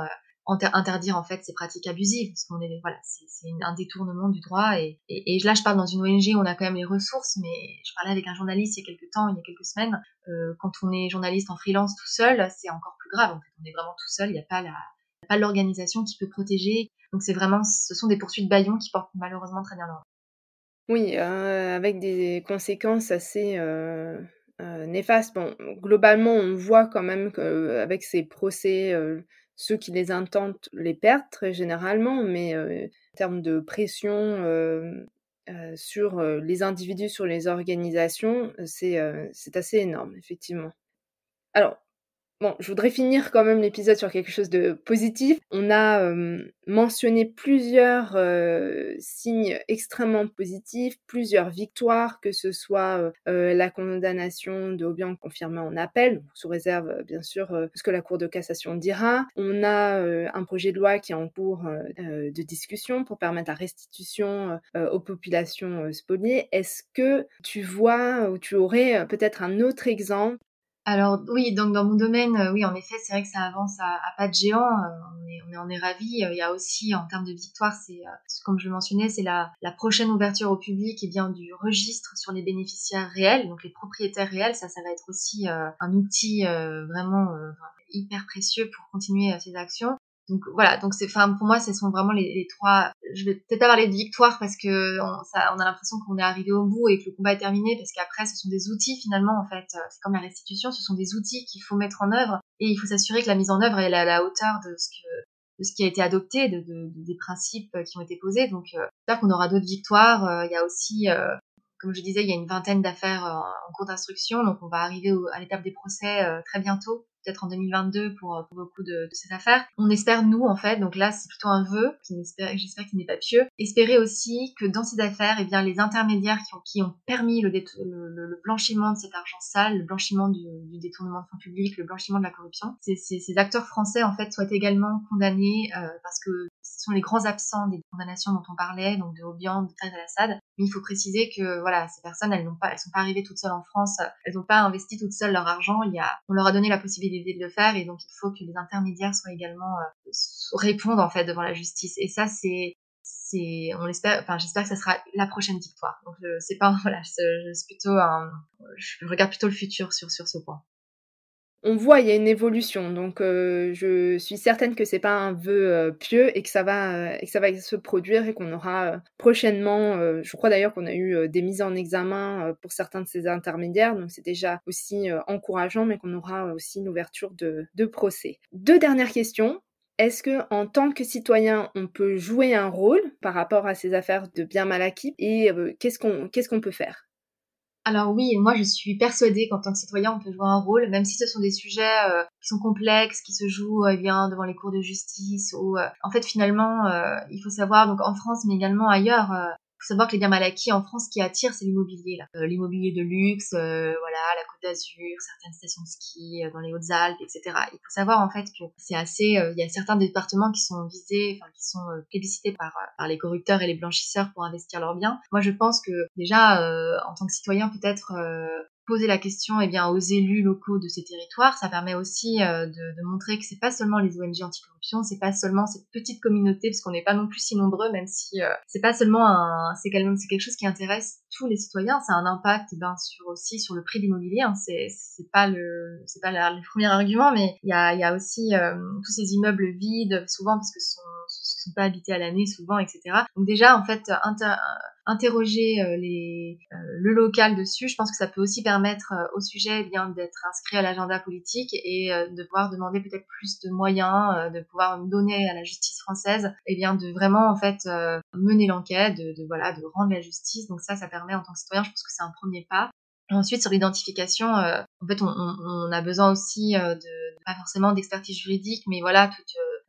interdire en fait ces pratiques abusives, parce qu'on est voilà, c'est un détournement du droit. Et là, je parle dans une ONG où on a quand même les ressources, mais je parlais avec un journaliste il y a quelques semaines. Quand on est journaliste en freelance tout seul, c'est encore plus grave. En fait, on est vraiment tout seul. Il n'y a pas l'organisation qui peut protéger. Donc ce sont des poursuites bâillons qui portent malheureusement très bien leur nom. Oui, avec des conséquences assez néfastes. Bon, globalement, on voit quand même qu'avec ces procès, ceux qui les intentent les perdent très généralement, mais en termes de pression sur les individus, sur les organisations, c'est assez énorme, effectivement. Alors, bon, je voudrais finir quand même l'épisode sur quelque chose de positif. On a mentionné plusieurs signes extrêmement positifs, plusieurs victoires, que ce soit la condamnation de Obiang confirmée en appel, sous réserve bien sûr de ce que la Cour de cassation dira. On a un projet de loi qui est en cours de discussion pour permettre la restitution aux populations spoliées. Est-ce que tu vois ou tu aurais peut-être un autre exemple? Alors oui, donc dans mon domaine, oui, en effet, c'est vrai que ça avance à pas de géant. On est ravis. Il y a aussi, en termes de victoire, comme je le mentionnais, c'est la prochaine ouverture au public et bien du registre sur les bénéficiaires réels, donc les propriétaires réels. Ça va être aussi un outil vraiment hyper précieux pour continuer ces actions. Donc voilà, donc pour moi, ce sont vraiment les trois. Je vais peut-être pas parler de victoire parce que on a l'impression qu'on est arrivé au bout et que le combat est terminé, parce qu'après, ce sont des outils finalement, en fait. C'est comme la restitution, ce sont des outils qu'il faut mettre en œuvre, et il faut s'assurer que la mise en œuvre est à la hauteur de ce qui a été adopté, des principes qui ont été posés. Donc, j'espère qu'on aura d'autres victoires. Il y a aussi, comme je disais, il y a une vingtaine d'affaires en cours d'instruction, donc on va arriver à l'étape des procès très bientôt, peut-être en 2022 pour beaucoup de ces affaires. On espère, nous, en fait, donc là, c'est plutôt un vœu, j'espère qu'il n'est pas pieux, espérer aussi que dans ces affaires, eh bien, les intermédiaires qui ont permis le blanchiment de cet argent sale, le blanchiment du détournement de fonds publics, le blanchiment de la corruption, ces acteurs français, en fait, soient également condamnés, parce que ce sont les grands absents des condamnations dont on parlait, donc de Obiang, de Tariq al-Assad. Mais il faut préciser que voilà, ces personnes, elles sont pas arrivées toutes seules en France, elles n'ont pas investi toutes seules leur argent. On leur a donné la possibilité de le faire, et donc il faut que les intermédiaires soient également répondent en fait devant la justice. Et ça, on l'espère. Enfin, j'espère que ça sera la prochaine victoire. Donc c'est pas voilà, je regarde plutôt le futur sur ce point. On voit, il y a une évolution, donc je suis certaine que c'est pas un vœu pieux et que ça va se produire, et qu'on aura prochainement, je crois d'ailleurs qu'on a eu des mises en examen pour certains de ces intermédiaires, donc c'est déjà aussi encourageant, mais qu'on aura aussi une ouverture de procès. 2 dernières questions. Est-ce que, en tant que citoyen, on peut jouer un rôle par rapport à ces affaires de biens mal acquis, et qu'est-ce qu'on peut faire? Alors oui, moi je suis persuadée qu'en tant que citoyen, on peut jouer un rôle, même si ce sont des sujets qui sont complexes, qui se jouent bien devant les cours de justice. En fait, finalement, il faut savoir, donc en France, mais également ailleurs, il faut savoir que les biens mal acquis en France, ce qui attire, c'est l'immobilier, là. L'immobilier de luxe, voilà, la Côte d'Azur, certaines stations de ski dans les Hautes-Alpes, etc. Il faut savoir en fait que c'est assez, il y a certains départements qui sont visés, enfin qui sont plébiscités par les corrupteurs et les blanchisseurs pour investir leurs biens. Moi, je pense que déjà, en tant que citoyen, peut-être poser la question eh bien, aux élus locaux de ces territoires, ça permet aussi de montrer que c'est pas seulement les ONG anticorruption, c'est pas seulement cette petite communauté, parce qu'on n'est pas non plus si nombreux, même si c'est pas seulement c'est quelque chose qui intéresse tous les citoyens. Ça a un impact aussi sur le prix de l'immobilier, hein. C'est pas le premier argument, mais il y a aussi tous ces immeubles vides, souvent parce que ce sont pas habités à l'année souvent, etc. Donc déjà en fait interroger le local dessus, je pense que ça peut aussi permettre au sujet eh bien d'être inscrit à l'agenda politique, et de pouvoir demander peut-être plus de moyens, de pouvoir donner à la justice française eh bien de vraiment en fait mener l'enquête, de rendre la justice. Donc ça permet en tant que citoyen, je pense que c'est un premier pas. Ensuite, sur l'identification, en fait, on a besoin aussi pas forcément d'expertise juridique, mais voilà,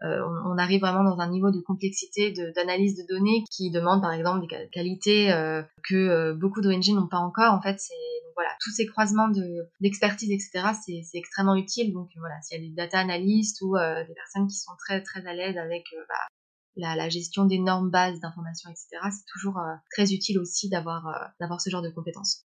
on arrive vraiment dans un niveau de complexité d'analyse de données qui demande, par exemple, des qualités que beaucoup d'ONG n'ont pas encore. En fait, donc voilà, tous ces croisements d'expertise, etc., c'est extrêmement utile. Donc voilà, s'il y a des data analystes ou des personnes qui sont très très à l'aise avec la gestion d'énormes bases d'informations, etc. C'est toujours très utile aussi d'avoir ce genre de compétences.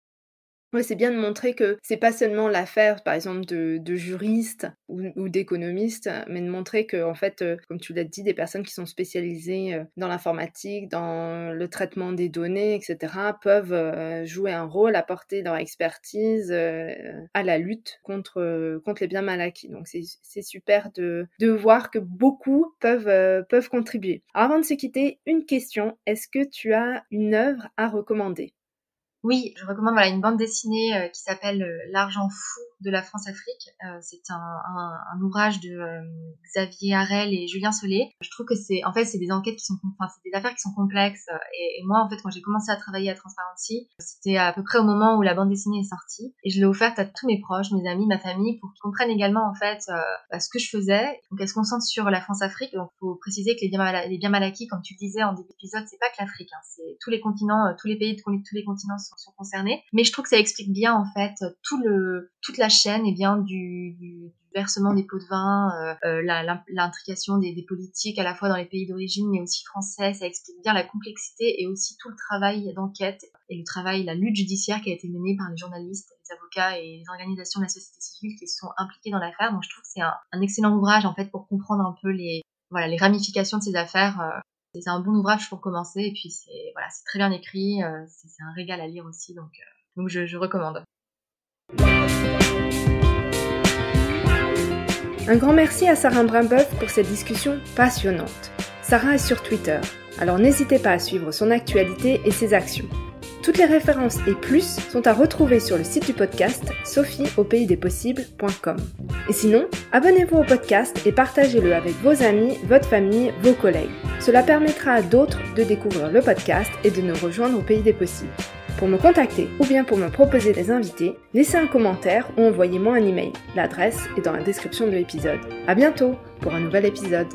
Ouais, c'est bien de montrer que c'est pas seulement l'affaire, par exemple, de juristes ou d'économistes, mais de montrer que, en fait, comme tu l'as dit, des personnes qui sont spécialisées dans l'informatique, dans le traitement des données, etc., peuvent jouer un rôle, apporter leur expertise à la lutte contre les biens mal acquis. Donc c'est super de voir que beaucoup peuvent contribuer. Alors, avant de se quitter, une question. Est-ce que tu as une œuvre à recommander? Oui, je recommande une bande dessinée qui s'appelle L'argent fou de la France-Afrique. C'est un ouvrage de Xavier Harel et Julien Solé. Je trouve que c'est des enquêtes c'est des affaires qui sont complexes. Et moi, en fait, quand j'ai commencé à travailler à Transparency, c'était à peu près au moment où la bande dessinée est sortie. Et je l'ai offerte à tous mes proches, mes amis, ma famille, pour qu'ils comprennent également, en fait, ce que je faisais. Donc, elle se concentre sur la France-Afrique. Donc, faut préciser que les biens mal acquis, comme tu le disais en début d'épisode, c'est pas que l'Afrique, hein. C'est tous les continents, tous les pays de tous les continents sont concernés. Mais je trouve que ça explique bien, en fait, toute la chaîne, du versement des pots de vin, l'intrication des politiques à la fois dans les pays d'origine mais aussi français. Ça explique bien la complexité et aussi tout le travail d'enquête et la lutte judiciaire qui a été menée par les journalistes, les avocats et les organisations de la société civile qui sont impliquées dans l'affaire. Donc je trouve que c'est un excellent ouvrage, en fait, pour comprendre un peu les ramifications de ces affaires. C'est un bon ouvrage pour commencer, et puis c'est très bien écrit, c'est un régal à lire aussi, donc je recommande. Un grand merci à Sarah Brimboeuf pour cette discussion passionnante. Sarah est sur Twitter, alors n'hésitez pas à suivre son actualité et ses actions. Toutes les références et plus sont à retrouver sur le site du podcast sophieaupaysdespossibles.com. Et sinon, abonnez-vous au podcast et partagez-le avec vos amis, votre famille, vos collègues. Cela permettra à d'autres de découvrir le podcast et de nous rejoindre au Pays des Possibles. Pour me contacter ou bien pour me proposer des invités, laissez un commentaire ou envoyez-moi un email. L'adresse est dans la description de l'épisode. À bientôt pour un nouvel épisode.